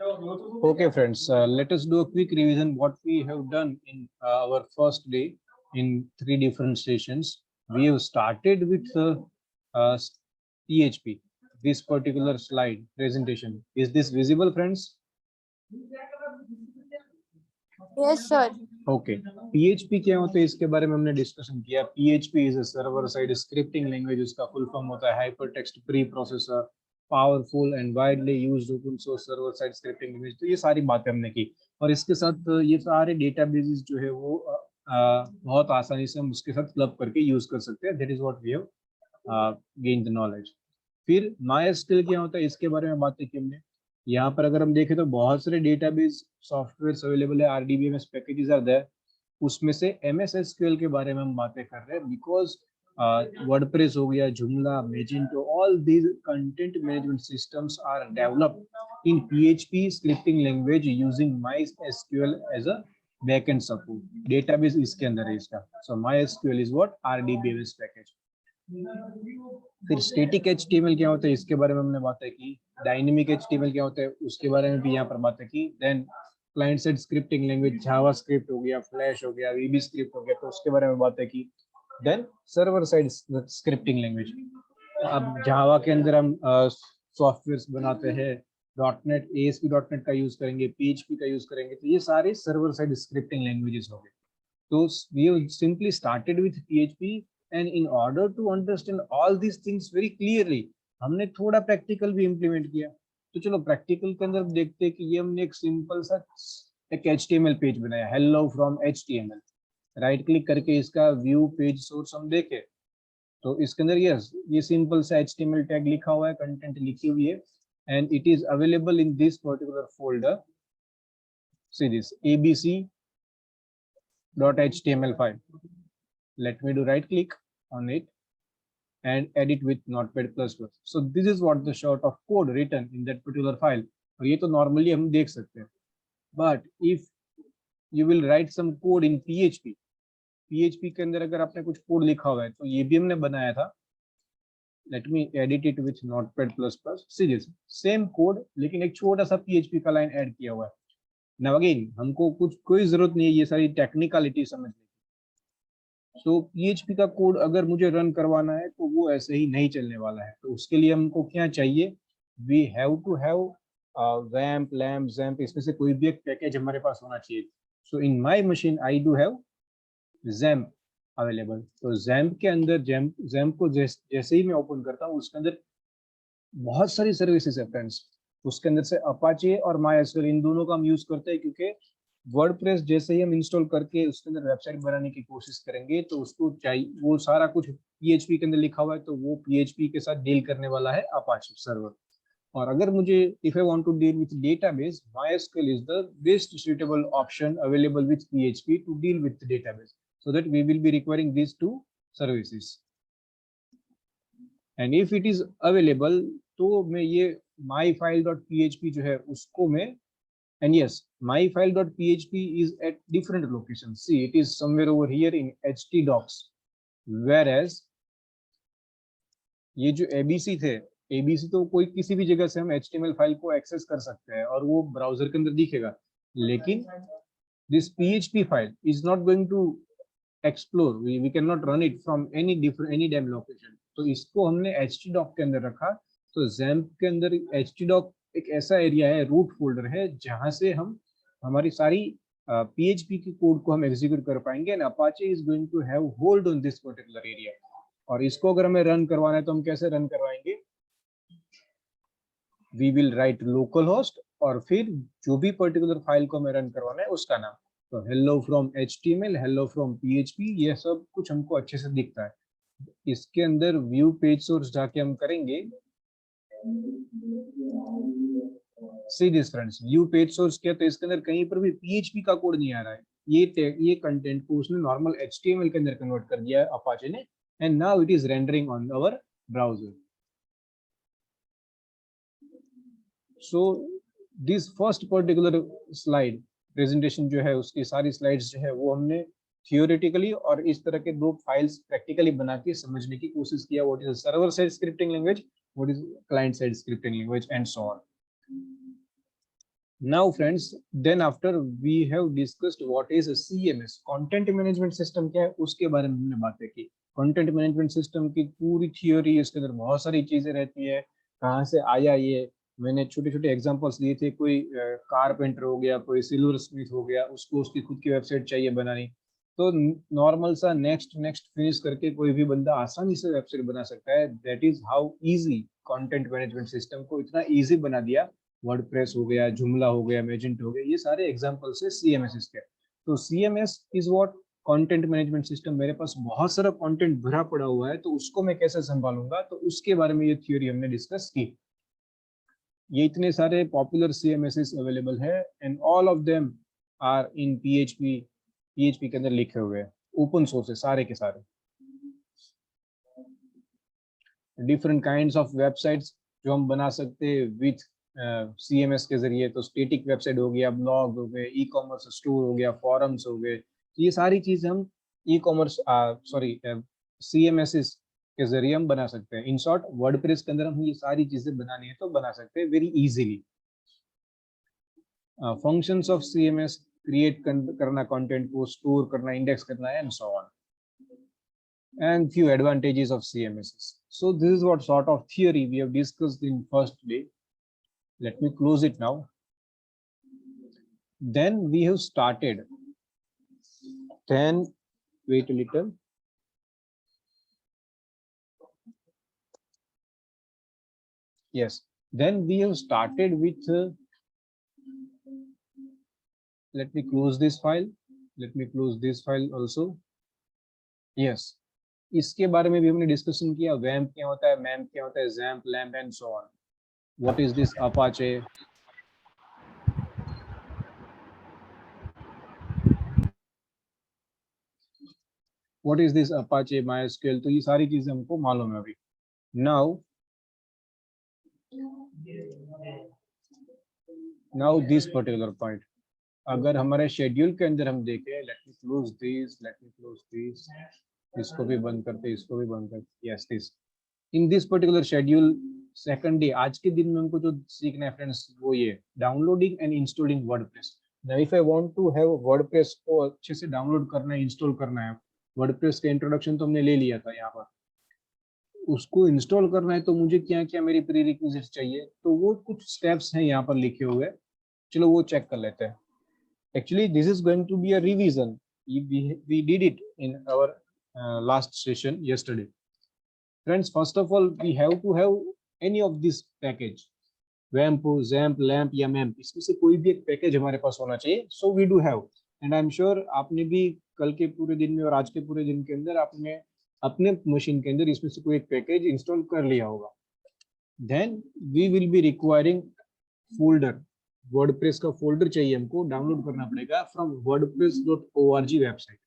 Okay, friends, let us do a quick revision what we have done in our first day in three different sessions. We have started with uh, PHP. This particular slide presentation. Is this visible, friends? Yes, sir. Okay PHP क्या होता है इसके बारे में हमने discussion किया. PHP is a server side scripting language. उसका full form होता है hyper text pre processor, powerful and widely used open source server side scripting language. तो ये सारी बातें हमने की और इसके साथ ये सारे डेटाबेसेस जो है वो बहुत आसानी से हम उसके साथ क्लब करके यूज कर सकते हैं. That is what we have gain the knowledge. फिर MySQL क्या होता है इसके बारे में बातें की हमने. यहाँ पर अगर हम देखें तो बहुत सारे डेटाबेस सॉफ्टवेयर अवेलेबल है. RDBMS packages are there. उसमें से MS SQL के बारे में हम बातें कर रहे हैं बिकॉज वर्डप्रेस हो गया, Joomla, Magento, all these content management systems are developed in PHP scripting language using MySQL as a backend support. Database इसके अंदर है इसका. So MySQL is what RDBMS package. फिर स्टैटिक HTML क्या होता है इसके बारे में हमने बातें की. डायनेमिक HTML क्या होता है उसके बारे में भी यहाँ पर बातें की. Then client side scripting language JavaScript हो गया, फ्लैश हो गया, VB स्क्रिप्ट हो गया, तो उसके बारे में बातें की. Then server side scripting language. अब जावा के अंदर हम सॉफ्टवेयर बनाते हैं. .NET ASP.NET का यूज करेंगे, PHP का यूज करेंगे. तो ये सारे सर्वर साइड स्क्रिप्टिंग लैंग्वेजेस हो गए. So we have simply started with PHP, and in order to understand all these things very clearly, हमने थोड़ा प्रैक्टिकल भी इम्प्लीमेंट किया. तो चलो प्रैक्टिकल के अंदर देखते हैं कि ये हमने एक सिंपल सा एक HTML पेज बनाया, hello from HTML. Right click करके इसका व्यू पेज सोर्स हम देखें तो इसके अंदर यस ये सिंपल सा HTML टैग लिखा हुआ है, कंटेंट लिखी हुई है, and it is available in this particular folder. See this abc.html file. Let me do right click on it and edit with Notepad++. So this is what the sort of code written in that particular file. और ये तो normally हम देख सकते हैं. But if you will write some code in PHP के अंदर अगर आपने कुछ कोड लिखा हुआ है तो ये भी हमने बनाया था. Let me edit it with Notepad++. See this same code लेकिन एक छोटा सा PHP का लाइन ऐड किया हुआ है. Now again हमको कुछ कोई जरूरत नहीं है ये सारी टेक्निकलिटी समझने की. सो PHP का कोड अगर मुझे रन करवाना है तो वो ऐसे ही नहीं चलने वाला है. तो उसके लिए हमको क्या चाहिए, वी हैव टू हैव वैम्प, लैम्प, जैम्प, इसमें से कोई भी एक पैकेज हमारे पास होना चाहिए. So in my machine I do have XAMPP available. तो जैम्प के अंदर जैम्प को जैसे ही मैं ओपन करता हूँ उसके अंदर बहुत सारी सर्विसेज है फ्रेंड्स. उसके अंदर से अपाचे और MySQL इन दोनों का हम यूज करते हैं क्योंकि वर्डप्रेस जैसे ही हम इंस्टॉल करके उसके अंदर वेबसाइट बनाने की कोशिश करेंगे तो उसको चाहिए वो सारा कुछ PHP के अंदर लिखा हुआ है तो वो PHP के साथ डील करने वाला है अपाचे सर्वर. और अगर मुझे if I want to deal with database, MySQL is the best suitable option available with PHP to deal with database, so that we will be requiring these two services. and if it is available तो मैं ये myfile.php जो है उसको मैं, and yes myfile.php is at different locations. See it is somewhere over here in htdocs, whereas ये जो abc थे, abc तो कोई किसी भी जगह से हम html फाइल को एक्सेस कर सकते हैं और वो ब्राउजर के अंदर दिखेगा. लेकिन this php file is not going to explore, we cannot run it from any damn location. तो इसको हमने htdoc के अंदर रखा. तो XAMPP के अंदर htdoc एक ऐसा एरिया है, रूट फोल्डर है, जहां से हम हमारी सारी PHP की कोड को हम एग्जीक्यूट कर पाएंगे. And Apache is going to have hold on this particular area. और इसको अगर हमें रन करवाना है तो हम कैसे रन करवाएंगे, we will write localhost और फिर जो भी पर्टिकुलर फाइल को हमें रन करवाना है उसका नाम. तो hello from HTML, hello from PHP, ये सब कुछ हमको अच्छे से दिखता है. इसके अंदर व्यू पेज सोर्स जाके हम करेंगे. See this friends, view page source क्या, तो इसके अंदर कहीं पर भी PHP का कोड नहीं आ रहा है. ये कंटेंट को उसने नॉर्मल HTML के अंदर कन्वर्ट कर दिया है अपाचे ने, and now it is rendering on our browser. So this first particular slide presentation जो है उसकी सारी स्लाइड्स जो है वो हमने थियोरेटिकली और इस तरह के दो फाइल्स प्रैक्टिकली बना के समझने की कोशिश किया. What is server side scripting language, what is client side scripting language, and so on. Now friends, then after we have discussed what is a CMS, content management system क्या है उसके बारे में हमने बातें की. कंटेंट मैनेजमेंट सिस्टम की पूरी थियोरी, इसके अंदर बहुत सारी चीजें रहती है, कहाँ से आया ये. मैंने छोटे छोटे एग्जांपल्स दिए थे, कोई कारपेंटर हो गया, कोई सिल्वर स्मिथ हो गया, उसको उसकी खुद की वेबसाइट चाहिए बनानी, तो नॉर्मल सा नेक्स्ट नेक्स्ट फिनिश करके कोई भी बंदा आसानी से वेबसाइट बना सकता है. That is how easy content management system को इतना इजी बना दिया. वर्डप्रेस हो गया, जुमला हो गया, मैजेंट हो गया, ये सारे एग्जांपल्स है सीएमएस के. तो CMS is what, content management system. मेरे पास बहुत सारा कंटेंट भरा पड़ा हुआ है, तो उसको मैं कैसे संभालूंगा, तो उसके बारे में ये थ्योरी हमने डिस्कस की. ये इतने सारे पॉपुलर सीएमएस अवेलेबल है and all of them are in PHP. PHP के अंदर लिखे हुए हैं, ओपन सोर्स है सारे के सारे. डिफरेंट काइंड्स ऑफ वेबसाइट्स जो हम बना सकते हैं विथ सीएमएस के जरिए. तो स्टेटिक वेबसाइट हो गया, ब्लॉग हो गए, ई कॉमर्स स्टोर हो गया, फॉरम्स हो गए, ये सारी चीज हम ई कॉमर्स सॉरी सीएमएस के जरिए हम बना सकते हैं. इन शॉर्ट वर्डप्रेस के अंदर हम ये सारी चीजें बनानी है तो बना सकते हैं very easily. Functions of CMS, create करना कंटेंट को, स्टोर करना, इंडेक्स करना and so on, and few advantages of CMSs. So this is what sort of theory we have discussed in first day. Let me close it now. Then we have started. Then wait a little. Yes. Then we have started with. Let me close this file. Let me close this file also. Yes. इसके बारे में भी हमने discussion किया. वैम्प क्या होता है, मैम्प क्या होता है, XAMPP, lamp and so on. What is this Apache? What is this Apache, MySQL? तो ये सारी चीजें हमको मालूम है अभी. Now this particular point, अगर हमारे शेड्यूल के अंदर हम देखें, let me close this, इसको भी बंद करते, इसको भी बंद करते. Yes, this. In this particular schedule, second day, आज के दिन में हमको जो सीखना है फ्रेंड्स, वो ये downloading and installing WordPress. Now if I want to have WordPress को अच्छे से डाउनलोड करना है, इंस्टॉल करना है, वर्डप्रेस का इंट्रोडक्शन तो हमने ले लिया था यहाँ पर, उसको इंस्टॉल करना है तो मुझे क्या क्या मेरी प्रीरिक्विजिट्स चाहिए, तो वो कुछ स्टेप्स हैं यहाँ पर लिखे हुए. चलो वो चेक कर लेते हैं. Actually, this is going to be a revision. We did it in our last session yesterday. Friends, first of all, we have to have any of this package. WAMP, ZAMP, LAMP या MEMP, इसमें से कोई भी एक package हमारे पास होना चाहिए. So we do have, and I'm sure आपने भी कल के पूरे दिन में और आज के पूरे दिन के अंदर आपने अपने मशीन के अंदर इसमें से कोई एक पैकेज इंस्टॉल कर लिया होगा. Then we will be requiring folder. WordPress का फोल्डर चाहिए हमको, डाउनलोड करना पड़ेगा from wordpress.org website.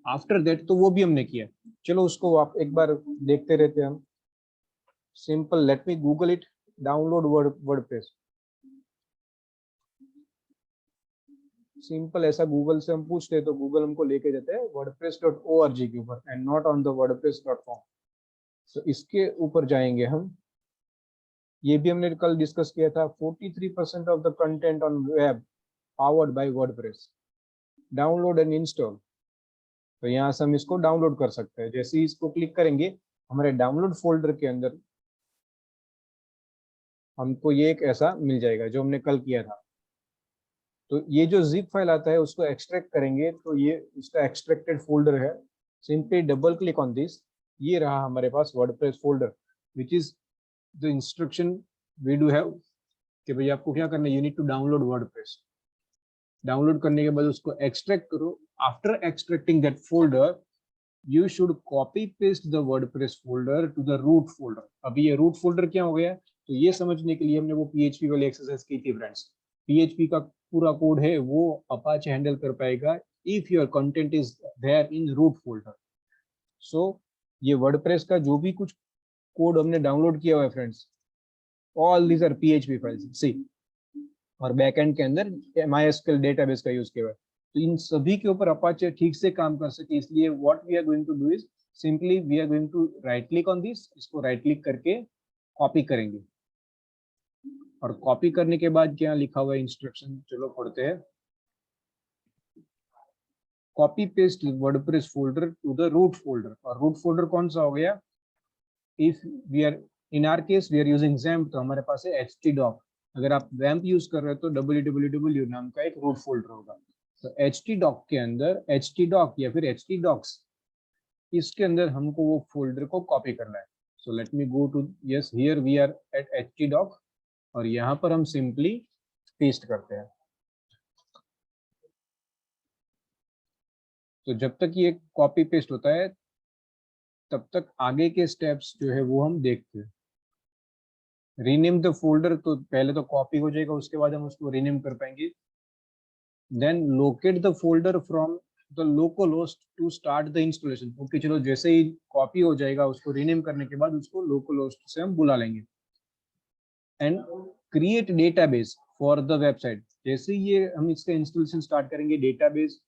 After that तो वो भी हमने किया. चलो उसको आप एक बार देखते रहते हैं हम. Simple, let me Google it. Download WordPress. Simple ऐसा गूगल से हम पूछते हैं तो गूगल हमको लेके जाते हैं wordpress.org के ऊपर and not on the wordpress.com. तो इसके ऊपर जाएंगे हम. ये भी हमने कल डिस्कस किया था. 43% of the content on web powered by WordPress. Download and install. तो यहाँ से हम इसको डाउनलोड कर सकते हैं. जैसे ही इसको क्लिक करेंगे, हमारे डाउनलोड फोल्डर के अंदर हमको ये एक ऐसा मिल जाएगा जो हमने कल किया था. तो ये जो जिप फाइल आता है उसको एक्सट्रैक्ट करेंगे तो ये इसका एक्सट्रैक्टेड फोल्डर है. Simply double click on this. ये रहा हमारे पास WordPress folder, which is the instruction we do have कि भाई आपको क्या करना है. You need to download WordPress. Download करने के बाद उसको एक्सट्रैक्ट करो. After extracting that folder, you should copy paste the WordPress folder to the root folder. अभी ये root folder क्या हो गया, तो ये समझने के लिए हमने वो PHP वाली एक्सरसाइज की थी फ्रेंड्स. PHP का पूरा कोड है वो Apache हैंडल कर पाएगा if your content is there in root folder. So ये WordPress का जो भी कुछ कोड हमने डाउनलोड किया हुआ है friends, all these are PHP files. See, और बैकएंड के अंदर MySQL डेटाबेस का यूज किया हुआ है. तो इन सभी के ऊपर अपाचे ठीक से काम कर सके, इसलिए what we are going to do is simply we are going to right click on this. इसको राइट क्लिक करके कॉपी करेंगे. और कॉपी करने के बाद क्या लिखा हुआ है इंस्ट्रक्शन, चलो पढ़ते हैं। Copy paste WordPress folder to the root folder, और रूट फोल्डर कौन सा हो गया? If we are in our case we are using XAMPP, तो हमारे पास है htdoc। अगर आप वैम्प यूज कर रहे हो तो www नाम का एक रूट फोल्डर होगा। तो htdoc के अंदर htdoc या फिर htdocs, इसके अंदर हमको वो फोल्डर को कॉपी करना है। So let me go to, yes here we are at htdoc, और यहाँ पर हम सिंपली पेस्ट करते हैं। तो जब तक ये कॉपी पेस्ट होता है तब तक आगे के स्टेप्स जो है वो हम देखते हैं। रीनेम द फोल्डर, तो पहले तो कॉपी हो जाएगा, उसके बाद हम उसको रीनेम कर पाएंगे। Then locate the folder from the local host to start the installation. Okay चलो, जैसे ही कॉपी हो जाएगा उसको रीनेम करने के बाद उसको लोकल होस्ट से हम बुला लेंगे। And create database for the website. जैसे ही ये हम इसका इंस्टॉलेशन स्टार्ट करेंगे, डेटाबेस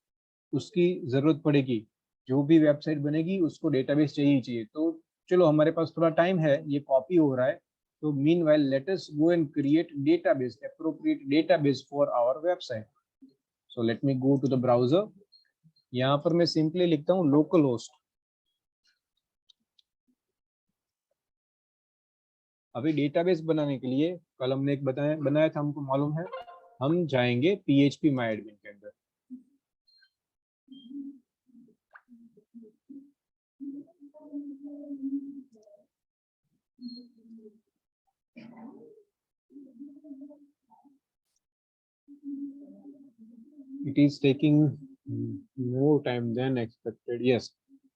उसकी जरूरत पड़ेगी। जो भी वेबसाइट बनेगी उसको डेटाबेस चाहिए चाहिए। तो चलो हमारे पास थोड़ा टाइम है, ये कॉपी हो रहा है, तो meanwhile let us go and create database, appropriate database for our website. So let me go to the browser. यहाँ पर मैं सिंपली लिखता हूँ लोकल होस्ट। अभी डेटाबेस बनाने के लिए कल हमने एक बनाया था, हमको मालूम है। हम जाएंगे PHP MyAdmin के अंदर। It is taking more time than expected. Yes.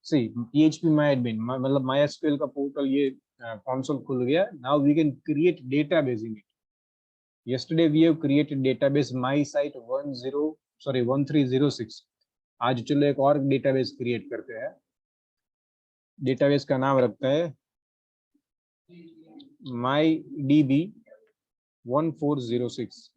See, PHP MyAdmin, मतलब MySQL का पोर्टल, ये console खुल गया. Now we can create database in it. Yesterday we have created database MySite 1306. आज चलो एक और डेटाबेस क्रिएट करते हैं। डेटाबेस का नाम रखता है MyDB 1406।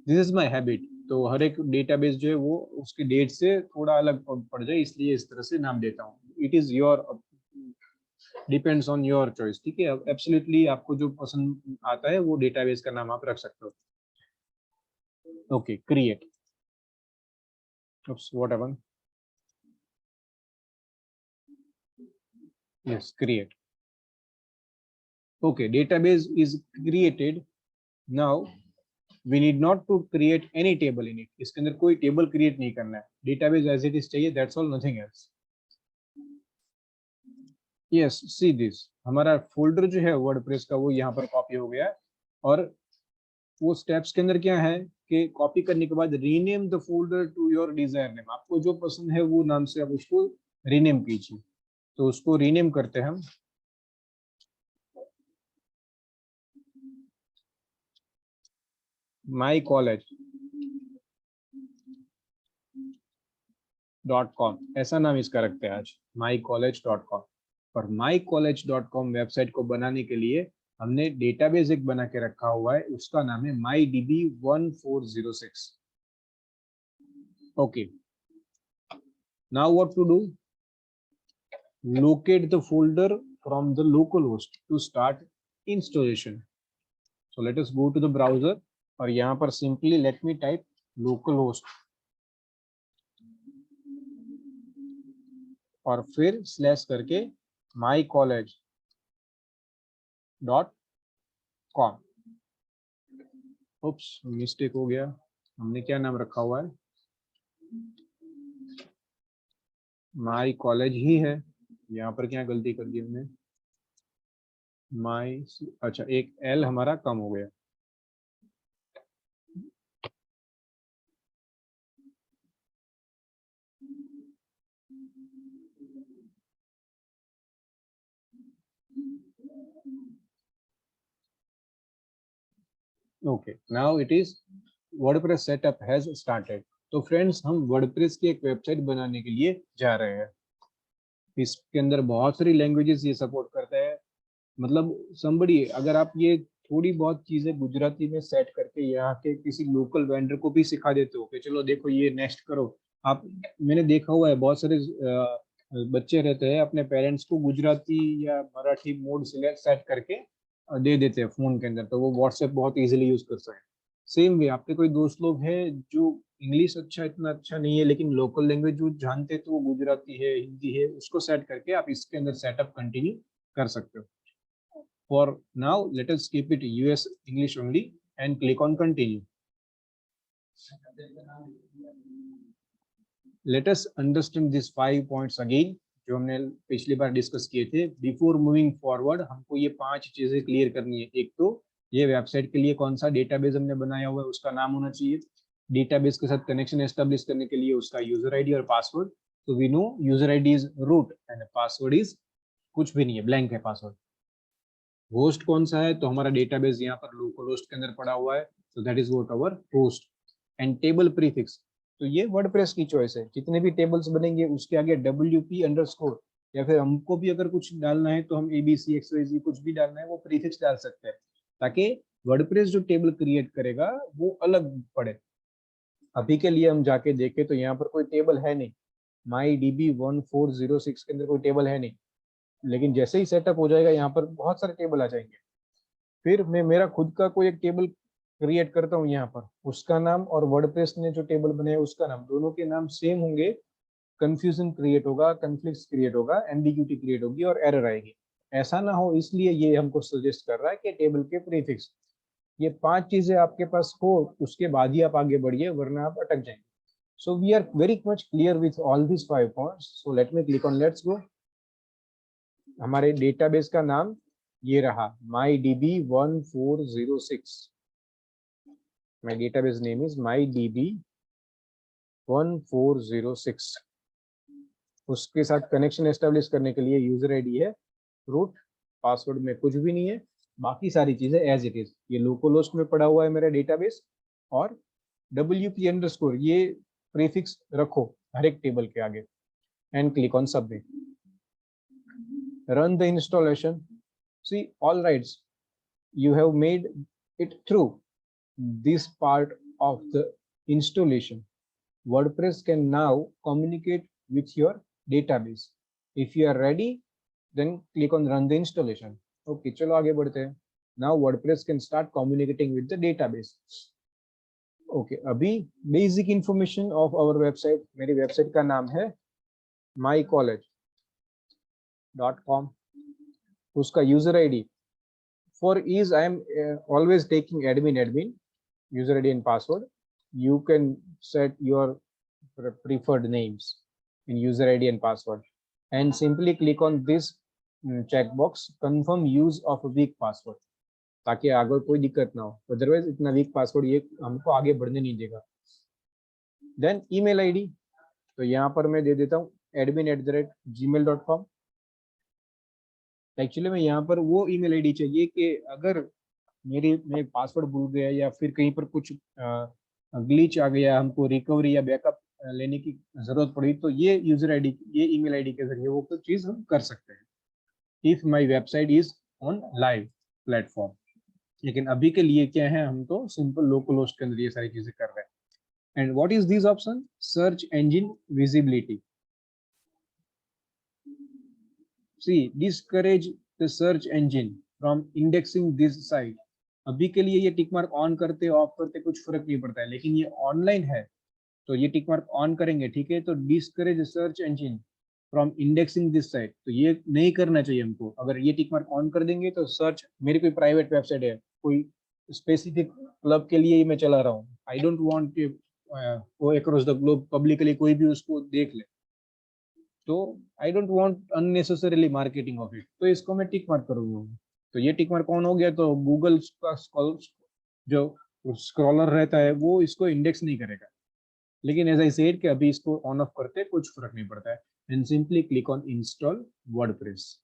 This is my habit. तो हर एक डेटाबेस जो है वो उसके डेट से थोड़ा अलग पड़ जाए, इसलिए इस तरह से नाम देता हूँ। It is your, depends on your choice, ठीक है। एब्सोल्युटली आपको जो पसंद आता है वो डेटाबेस का नाम आप रख सकते हो। Okay, create. What happened? Yes, create. Okay, database is created. Now we need not to create any table in it. इसके अंदर कोई टेबल क्रिएट नहीं करना है, डेटाबेस एज इट इज चाहिए, that's all, nothing else. Yes, see this, हमारा folder जो है वर्डप्रेस का वो यहाँ पर कॉपी हो गया। और वो स्टेप्स के अंदर क्या है कि कॉपी करने के बाद rename the folder to your desire name, आपको जो पसंद है वो नाम से आप उसको रीनेम कीजिए। तो उसको रीनेम करते हैं हम mycollege.com, ऐसा नाम इसका रखते हैं आज, mycollege.com। और mycollege.com वेबसाइट को बनाने के लिए हमने डेटाबेस एक बना के रखा हुआ है, उसका नाम है MyDB 1406। Okay, now what to do? locate the folder from the local host to start installation. So let us go to the browser, और यहाँ पर simply let me type localhost और फिर स्लैश करके mycollege.com। उप्स, मिस्टेक हो गया, हमने क्या नाम रखा हुआ है? माई कॉलेज ही है। यहाँ पर क्या गलती कर दी हमने? अच्छा, एक एल हमारा कम हो गया। Okay, now it is WordPress setup has started. तो फ्रेंड्स, हम वर्डप्रेस की एक वेबसाइट बनाने के लिए जा रहे हैं। इसके अंदर बहुत सारी लैंग्वेजेस ये सपोर्ट करता है। मतलब somebody, अगर आप ये थोड़ी बहुत चीजें गुजराती में सेट करके यहाँ के किसी लोकल वेंडर को भी सिखा देते हो कि चलो देखो ये नेक्स्ट करो आप। मैंने देखा हुआ है बहुत सारे बच्चे रहते हैं, अपने पेरेंट्स को गुजराती या मराठी मोड सेट करके दे देते हैं फोन के अंदर, तो वो व्हाट्सएप बहुत इजीली यूज कर सकते हैं। सेम वे आपके कोई दोस्त लोग हैं जो इंग्लिश अच्छा इतना अच्छा नहीं है लेकिन लोकल लैंग्वेज जो जानते हैं, तो वो गुजराती है, हिंदी है, उसको सेट करके आप इसके अंदर सेटअप कंटिन्यू कर सकते हो। For now let us keep it US English only and click on continue. Let us understand this 5 points again, जो हमने पिछली बार डिस्कस किए थे। बिफोर मूविंग फॉरवर्ड हमको ये 5 चीजें क्लियर करनी है। एक तो ये वेबसाइट के लिए कौन सा डेटाबेस हमने बनाया हुआ है उसका नाम होना चाहिए। डेटाबेस के साथ कनेक्शन एस्टेब्लिश करने के लिए उसका यूजर आईडी और पासवर्ड। तो we know user ID is root and password is कुछ भी नहीं है, ब्लैंक है पासवर्ड। होस्ट कौन सा है, तो हमारा डेटाबेस यहाँ पर लोकल होस्ट के अंदर पड़ा हुआ है, तो that is what our host. And table prefix, तो ये वर्डप्रेस की चॉइस है, जितने भी टेबल्स बनेंगे उसके आगे WP_, या फिर हमको भी अगर कुछ डालना है तो हम ABCXYZ कुछ भी डालना है वो प्रीफिक्स डाल सकते हैं, ताकि वर्डप्रेस जो टेबल क्रिएट करेगा वो अलग पड़े। अभी के लिए हम जाके देखें तो यहाँ पर कोई टेबल है नहीं, MyDB 1406 के अंदर कोई टेबल है नहीं, लेकिन जैसे ही सेटअप हो जाएगा यहाँ पर बहुत सारे टेबल आ जाएंगे। फिर मैं मेरा खुद का कोई एक टेबल क्रिएट करता हूँ यहाँ पर, उसका नाम और वर्डप्रेस ने जो टेबल बनाया उसका नाम, दोनों के नाम सेम होंगे, कंफ्यूजन क्रिएट होगा, कन्फ्लिक्ट क्रिएट होगा, एम्बिग्यूटी क्रिएट होगी और एरर आएगी। ऐसा ना हो इसलिए ये हमको सजेस्ट कर रहा है कि टेबल के प्रीफिक्स, ये 5 चीजें आपके पास हो उसके बाद ही आप आगे बढ़िए, वरना आप अटक जाएंगे। So we are very much clear with all this 5 points. So let me click on let's go. हमारे डेटाबेस का नाम ये रहा, MyDB 1406। My database name is MyDB 1406। उसके साथ कनेक्शन एस्टेब्लिश करने के लिए यूजर आईडी है रूट, पासवर्ड में कुछ भी नहीं है, बाकी सारी चीजें एज इट इज। ये लोकल होस्ट में पड़ा हुआ है मेरा डेटाबेस, और WP_, ये प्रीफिक्स रखो हर एक टेबल के आगे, and click on submit. Run the installation. See, all right, you have made it through this part of the installation. WordPress can now communicate with your database. If you are ready, then click on run the installation. Okay, चलो आगे बढ़ते हैं। Now WordPress can start communicating with the database. Okay, अभी basic information of our website, मेरी website का नाम है mycollege.com। उसका user ID, for ease I am always taking admin user ID and password. You can set your preferred names in user ID and password, and simply click on this checkbox, confirm use of a weak password, ताकि आगे कोई दिक्कत ना हो। Otherwise इतना week password ये हमको आगे बढ़ने नहीं देगा। देन ईमेल आईडी, तो यहाँ पर मैं दे देता हूँ admin@gmail.com। एक्चुअली मैं यहाँ पर वो ईमेल आईडी चाहिए कि अगर मैं पासवर्ड भूल गया या फिर कहीं पर कुछ ग्लिच आ गया, हमको रिकवरी या बैकअप लेने की जरूरत पड़ी, तो ये यूजर आईडी, ये ईमेल आईडी के जरिए वो कुछ चीज हम कर सकते हैं। If my website is on live platform. लेकिन अभी के लिए क्या है, हम तो सिंपल लोकल होस्ट के अंदर ये सारी चीजें कर रहे हैं। And what is this option, search engine visibility. See, discourage the search engine from indexing this site. अभी के लिए ये टिक मार्क ऑन करते ऑफ करते कुछ फर्क नहीं पड़ता है, लेकिन ये ऑनलाइन है तो ये टिक मार्क ऑन करेंगे, ठीक है। तो discourage search engine from indexing this site, तो ये नहीं करना चाहिए हमको। अगर ये टिक मार्क ऑन कर देंगे तो सर्च, मेरी कोई प्राइवेट वेबसाइट है, कोई स्पेसिफिक क्लब के लिए ही मैं चला रहा हूँ, आई डोंट वांट वो अक्रॉस द ग्लोब पब्लिकली कोई भी उसको देख ले, तो आई don't want unnecessarily marketing of it, तो इसको मैं टिक मार्क करूंगा। तो ये टिक मार्क ऑन हो गया तो गूगल का जो स्क्रॉलर रहता है वो इसको इंडेक्स नहीं करेगा। लेकिन एज आई सेड कि अभी इसको ऑन ऑफ करते कुछ फर्क नहीं पड़ता है। And simply click on install WordPress.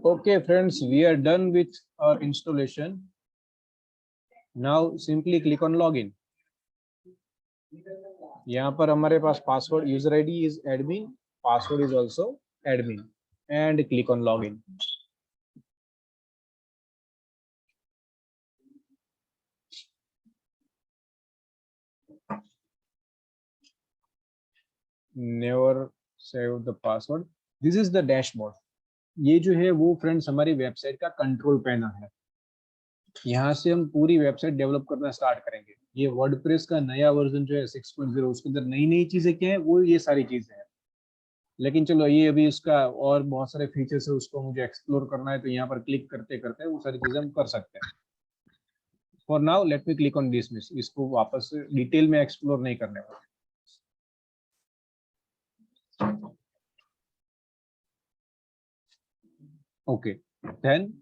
Okay friends, we are done with our installation. Now simply click on login. यहाँ पर हमारे पास password, user ID is admin, password is also admin, and click on login. Never save the password. This is the dashboard. ये जो है वो friends हमारी website का कंट्रोल पैनल है. यहाँ से हम पूरी वेबसाइट डेवलप करना स्टार्ट करेंगे. ये वर्डप्रेस का नया वर्जन जो है 6.0, उसके अंदर नई नई चीजें क्या है, वो ये सारी चीजें हैं. लेकिन चलो ये अभी उसका और बहुत सारे फीचर्स है, उसको मुझे एक्सप्लोर करना है, तो यहाँ पर क्लिक करते करते वो सारी चीजें हम कर सकते हैं. For now let me click on dismiss. इसको वापस से डिटेल में एक्सप्लोर नहीं करने वाले. ओके देन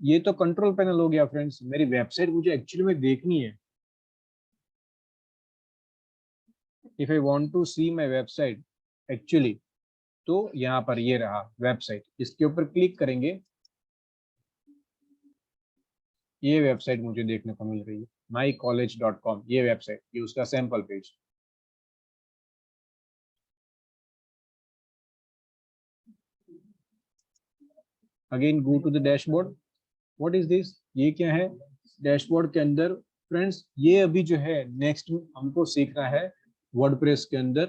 ये तो कंट्रोल पैनल हो गया फ्रेंड्स. मेरी वेबसाइट मुझे एक्चुअली में देखनी है. If I want to see my website actually, तो यहाँ पर ये रहा वेबसाइट. इसके ऊपर क्लिक करेंगे, ये वेबसाइट मुझे देखने को मिल रही है, mycollege.com. ये वेबसाइट, ये उसका sample page. Again go to the dashboard. What is this? ये क्या है डैशबोर्ड के अंदर फ्रेंड्स? ये अभी जो है नेक्स्ट हमको सीखना है वर्डप्रेस के अंदर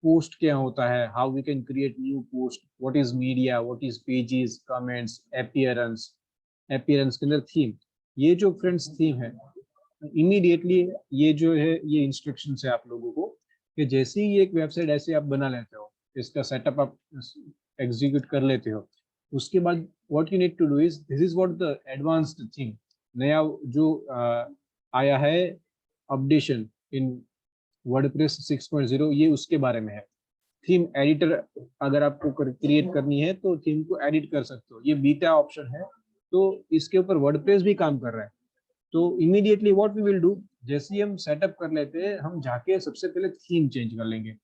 पोस्ट क्या होता है, how we can create new post, what is media, what is pages, comments, appearance. Appearance के अंदर थीम. ये जो फ्रेंड्स थीम है, इमीडिएटली ये जो है ये इंस्ट्रक्शन है आप लोगों को कि जैसे ही एक वेबसाइट ऐसे आप बना लेते हो, इसका सेटअप आप एग्जीक्यूट कर लेते हो, उसके बाद what you need to do is, this is what the advanced theme, नया जो आया है अपडेशन इन वर्डप्रेस 6.0, ये उसके बारे में है. थीम एडिटर अगर आपको क्रिएट करनी है तो थीम को एडिट कर सकते हो. ये बीटा ऑप्शन है, तो इसके ऊपर वर्डप्रेस भी काम कर रहा है. तो immediately what we will do, जैसे ही हम सेटअप कर लेते हैं, हम जाके सबसे पहले थीम चेंज कर लेंगे.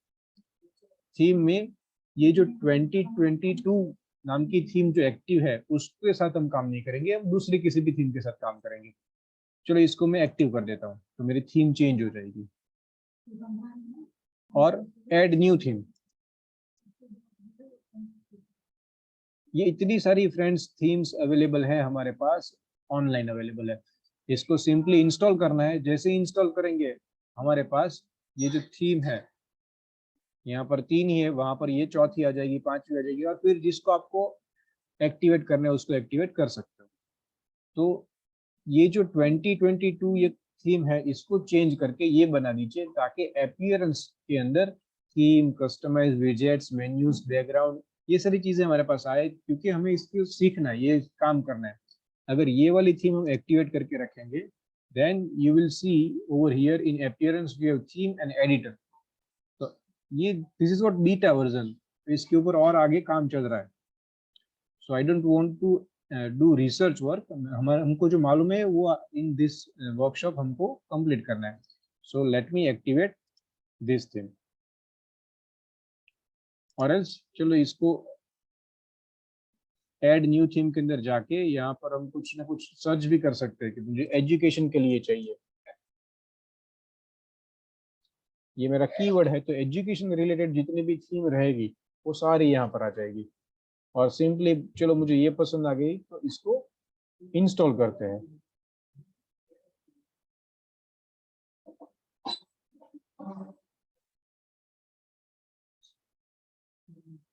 थीम में ये जो 2022 नाम की थीम जो एक्टिव है, उसके साथ हम काम नहीं करेंगे, हम दूसरी किसी भी थीम के साथ काम करेंगे. चलो इसको मैं एक्टिव कर देता हूँ, तो मेरी थीम चेंज हो जाएगी. और ऐड न्यू थीम. ये इतनी सारी फ्रेंड्स थीम्स अवेलेबल है हमारे पास, ऑनलाइन अवेलेबल है. इसको सिंपली इंस्टॉल करना है. जैसे ही इंस्टॉल करेंगे, हमारे पास ये जो थीम है, यहाँ पर 3 ही है, वहां पर ये चौथी आ जाएगी, 5वीं आ जाएगी, और फिर जिसको आपको एक्टिवेट करना है उसको एक्टिवेट कर सकते हो. तो ये जो 2022 ये थीम है, इसको चेंज करके ये बना दीजिए, ताकि अपीयरेंस के अंदर theme, customise widgets, menus, background, ये सारी चीजें हमारे पास आए, क्योंकि हमें इसको सीखना है, ये काम करना है. अगर ये वाली थीम हम एक्टिवेट करके रखेंगे, then you will see over here in appearance we have theme and editor. तो ये this is what beta version, इसके ऊपर और आगे काम चल रहा है. So I don't want to do research work. हमारा हमको जो मालूम है वो इन दिस वर्कशॉप हमको कंप्लीट करना है. So let me activate this thing. और एल्स चलो इसको ऐड न्यू थीम के अंदर जाके यहाँ पर हम कुछ ना कुछ सर्च भी कर सकते हैं कि मुझे एजुकेशन के लिए चाहिए. ये मेरा कीवर्ड है, तो एजुकेशन रिलेटेड जितनी भी थीम रहेगी वो सारी यहाँ पर आ जाएगी. और सिंपली चलो मुझे ये पसंद आ गई, तो इसको इंस्टॉल करते हैं.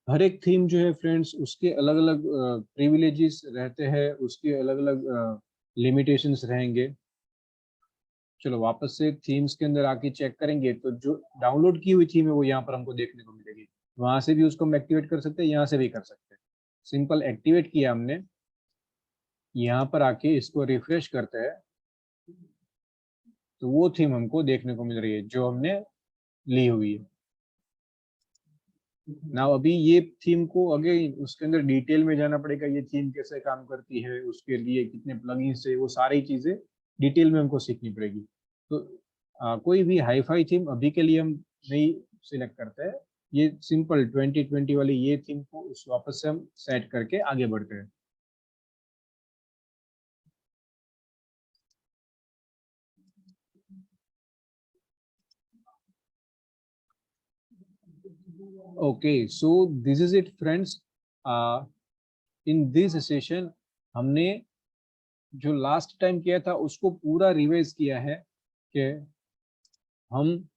हर एक थीम जो है फ्रेंड्स, उसके अलग अलग प्रिविलेजेस रहते हैं, उसके अलग अलग लिमिटेशंस रहेंगे. चलो वापस से थीम्स के अंदर आके चेक करेंगे, तो जो डाउनलोड की हुई थीम है वो यहाँ पर हमको देखने को मिलेगी. वहां से भी उसको हम एक्टिवेट कर सकते हैं, यहाँ से भी कर सकते हैं. सिंपल एक्टिवेट किया हमने, यहाँ पर आके इसको रिफ्रेश करते हैं, तो वो थीम हमको देखने को मिल रही है जो हमने ली हुई है. ना अभी ये थीम को अगेन उसके अंदर डिटेल में जाना पड़ेगा, ये थीम कैसे काम करती है, उसके लिए कितने प्लगइन्स है, वो सारी चीजें डिटेल में हमको सीखनी पड़ेगी. तो कोई भी हाईफाई थीम अभी के लिए हम नहीं सिलेक्ट करते हैं. ये सिंपल 2020 वाली ये थीम को उस वापस से हम सेट करके आगे बढ़ते हैं. Okay, so this is it, friends. In this session हमने जो लास्ट टाइम किया था उसको पूरा रिवाइज किया है कि हम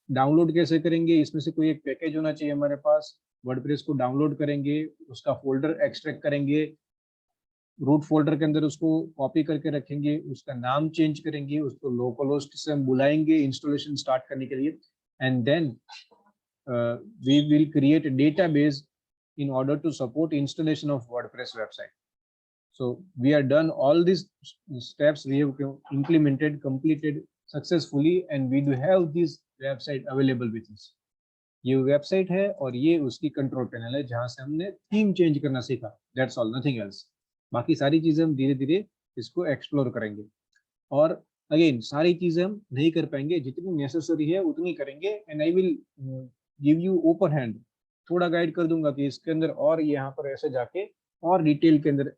डाउनलोड कैसे करेंगे। इसमें से कोई एक पैकेज होना चाहिए हमारे पास, वर्डप्रेस को डाउनलोड करेंगे, उसका फोल्डर एक्सट्रैक्ट करेंगे, रूट फोल्डर के अंदर उसको कॉपी करके रखेंगे, उसका नाम चेंज करेंगे, उसको लोकल होस्ट से हम बुलाएंगे इंस्टॉलेशन स्टार्ट करने के लिए, and then we will create a database in order to support installation of WordPress website. So we are done all these steps, we have implemented, completed successfully, and we do have this website available with us. ये website है और ये उसकी control panel है जहां से हमने theme change करना सीखा। That's all, nothing else. बाकी सारी चीजें हम धीरे धीरे इसको एक्सप्लोर करेंगे, और अगेन सारी चीजें हम नहीं कर पाएंगे, जितनी नेसेसरी है उतनी करेंगे, and I will give you open hand, थोड़ा गाइड कर दूंगा कि इसके अंदर और यहाँ पर ऐसे जाके और डिटेल के अंदर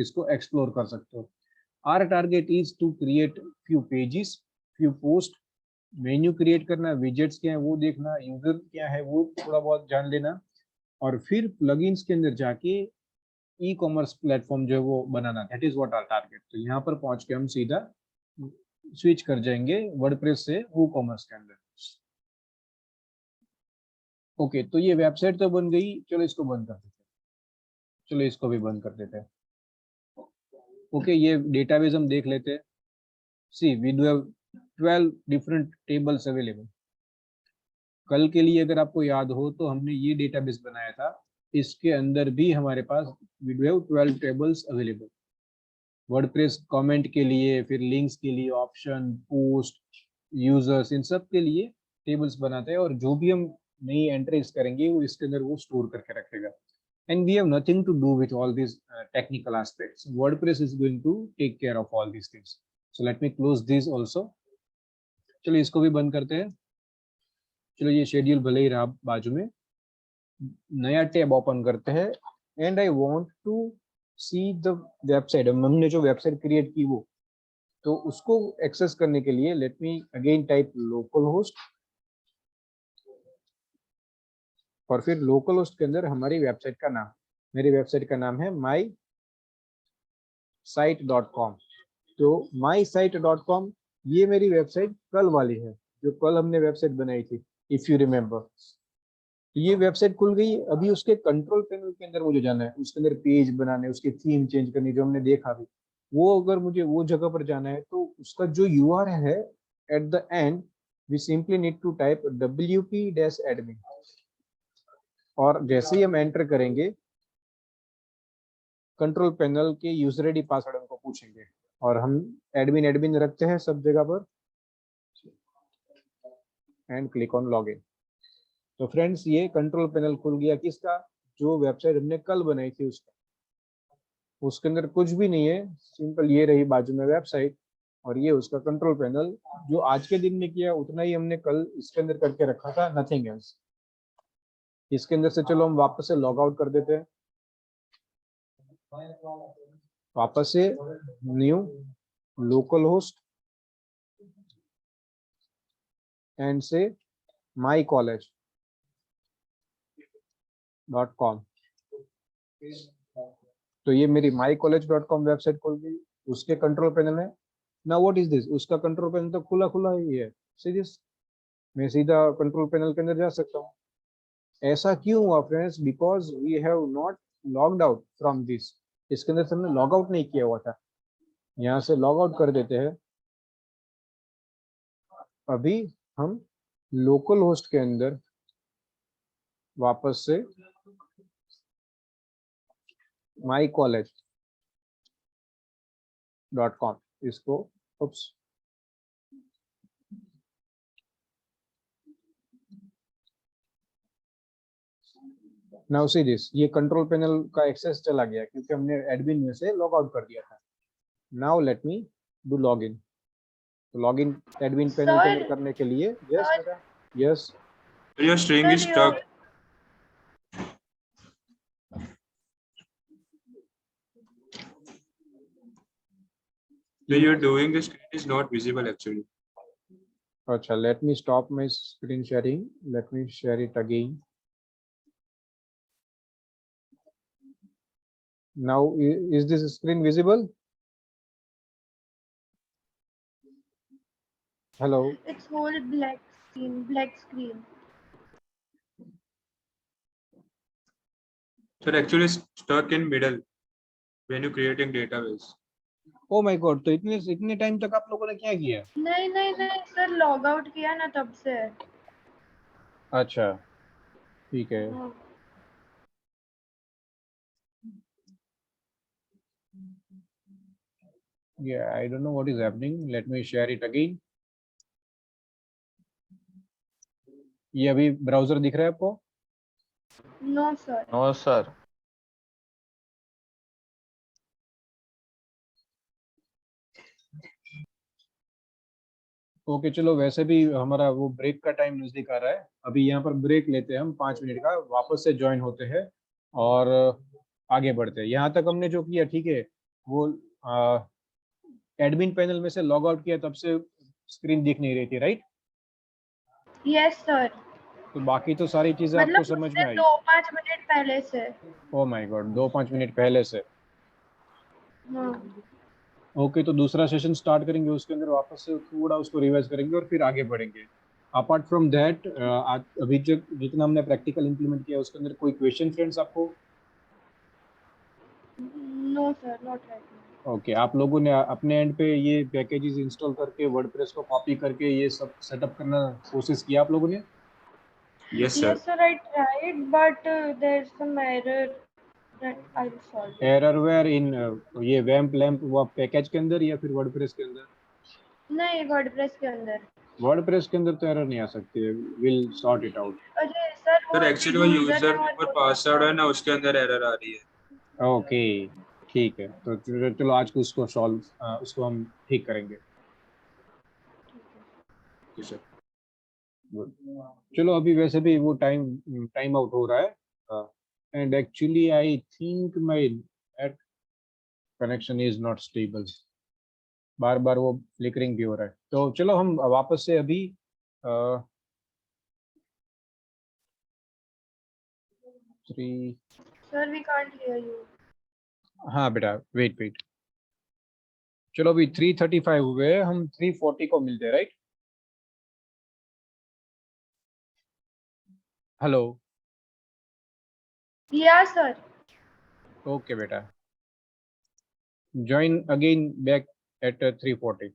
इसको एक्सप्लोर कर सकते हो। Our target is to create few pages, few post, menu create करना, विजेट्स क्या है वो देखना, यूजर क्या है वो थोड़ा बहुत जान लेना, और फिर प्लगइन्स के अंदर जाके ई कॉमर्स प्लेटफॉर्म जो है वो बनाना। That is what our target. तो यहाँ पर पहुंच के हम सीधा स्विच कर जाएंगे वर्डप्रेस से वूकॉमर्स के अंदर। ओके, तो ये वेबसाइट तो बन गई, चलो इसको बंद कर देते हैं, चलो इसको भी बंद कर देते हैं। ओके, ये डेटाबेस हम देख लेते हैं। See we do have 12 different tables available. कल के लिए अगर आपको याद हो तो हमने ये डेटाबेस बनाया था, इसके अंदर भी हमारे पास we do have 12 tables available. WordPress comment के लिए, फिर लिंक्स के लिए, ऑप्शन, पोस्ट, यूजर्स, इन सब के लिए टेबल्स बनाते हैं, और जो भी हम नई एंट्रीज करेंगे वो इसके अंदर वो स्टोर करके रखेगा। And we have nothing to do with all these technical aspects. WordPress is going to take care of all these things. So let me close this also. चलो इसको भी बंद करते हैं। चलो ये शेड्यूल भले ही रहा बाजू में, नया टैब ओपन करते हैं, and I want to see the website. हमने जो वेबसाइट क्रिएट की वो, तो उसको एक्सेस करने के लिए let me again type local host, और फिर लोकल होस्ट के अंदर हमारी वेबसाइट का नाम, मेरी वेबसाइट का नाम है mysite.com। तो mysite.com ये मेरी वेबसाइट कल वाली है, जो कल हमने वेबसाइट बनाई थी, इफ यू रिमेम्बर। तो ये वेबसाइट खुल गई। अभी उसके कंट्रोल पैनल के अंदर मुझे जाना है, उसके अंदर पेज बनाने, उसकी थीम चेंज करनी, जो हमने देखा भी वो, अगर मुझे वो जगह पर जाना है तो उसका जो URL है at the end, we simply need to type wp-admin, और जैसे ही हम एंटर करेंगे कंट्रोल पैनल के यूजर आईडी पासवर्ड हमको पूछेंगे, और हम एडमिन एडमिन रखते हैं सब जगह पर, एंड क्लिक ऑन लॉगिन। तो फ्रेंड्स ये कंट्रोल पैनल खुल गया किसका, जो वेबसाइट हमने कल बनाई थी उसका। उसके अंदर कुछ भी नहीं है, सिंपल ये रही बाजू में वेबसाइट, और ये उसका कंट्रोल पैनल, जो आज के दिन में किया उतना ही हमने कल इसके अंदर करके रखा था, नथिंग एल्स। इसके अंदर से चलो हम वापस से लॉग आउट कर देते हैं, वापस से न्यू लोकल होस्ट एंड से mycollege.com। तो ये मेरी mycollege.com वेबसाइट खुल गई, उसके कंट्रोल पैनल है। नाउ व्हाट इज दिस, उसका कंट्रोल पैनल तो खुला खुला ही है, सीधे मैं सीधा कंट्रोल पैनल के अंदर जा सकता हूँ। ऐसा क्यों हुआ friends? Because we have not logged out from this. इसके अंदर से हमने लॉग आउट नहीं किया हुआ था। यहाँ से लॉग आउट कर देते हैं। अभी हम लोकल होस्ट के अंदर वापस से mycollege.com इसको, उप्स, नाउ सी दिस, ये कंट्रोल पैनल का एक्सेस चला गया क्योंकि हमने एडमिन में से लॉग आउट कर दिया था। Now let me do log in. तो लॉग इन एडमिन पैनल के अंदर करने के लिए, यस बेटा, yes, Your string is stuck. So you're doing the screen is not visible actually. अच्छा, let me stop my screen sharing, let me share it again। Now, is this screen visible? Hello. It's whole black screen, black screen. Sir, actually stuck in middle when you creating database. Oh my God, तो इतने time तक आप लोगों ने क्या किया? नहीं नहीं नहीं सर, लॉग आउट किया ना तब से। अच्छा, ठीक है। हाँ। Yeah, I don't know what is happening. Let me share it again. ये अभी ब्राउजर दिख रहा है आपको? No sir. No sir. Okay चलो, वैसे भी हमारा वो ब्रेक का टाइम नजदीक आ रहा है, अभी यहाँ पर ब्रेक लेते हैं हम 5 मिनट का, वापस से ज्वाइन होते हैं और आगे बढ़ते हैं। यहाँ तक हमने जो किया ठीक है, वो एडमिन पैनल में से लॉग आउट किया तब से स्क्रीन दिख नहीं रही थी, राइट? Yes sir. तो बाकी तो सारी चीजें आपको मतलब समझ में आई? 2-5 मिनट पहले से। ओ माय गॉड, 2-5 मिनट पहले से। हाँ। ओके, तो दूसरा सेशन स्टार्ट करेंगे, उसके अंदर वापस से थोड़ा उसको रिवाइज करेंगे और फिर आगे बढ़ेंगे। अपार्ट फ्रॉम दैट, अभी तक जितना हमने प्रैक्टिकल इंप्लीमेंट किया उसके अंदर कोई क्वेश्चन फ्रेंड्स आपको? No sir, not right now. Okay, आप लोगों ने अपने एंड पे ये पैकेजेस इंस्टॉल करके वर्डप्रेस को कॉपी करके ये सब सेटअप करना कोशिश किया आप लोगों ने? Yes, sir. Yes sir, I tried, but there's some error that I'll solve it. Error where in ये वैम्प लैम्प वो पैकेज के अंदर या फिर वर्डप्रेस के अंदर? नहीं, वर्डप्रेस के अंदर। वर्डप्रेस के अंदर तो एरर नहीं आ सकती है, विल सॉर्ट इट आउट। अरे सर, सर एक्चुअली वो यूजर नेम और पासवर्ड है ना, उसके अंदर एरर आ रही है। ओके ठीक है, तो चलो आज को उसको सॉल्व उसको हम ठीक करेंगे। जी सर। Good. चलो, अभी वैसे भी वो टाइम आउट हो रहा है and actually I think my net connection is not stable, बार बार वो फ्लिकरिंग भी हो रहा है। तो चलो हम वापस से अभी 3। Sir, we can't hear you. हाँ बेटा, वेट। चलो अभी 3:35 हुए हैं, हम 3:40 को मिलते हैं, right? Hello. Yeah sir. Okay बेटा, join again back at 3:40.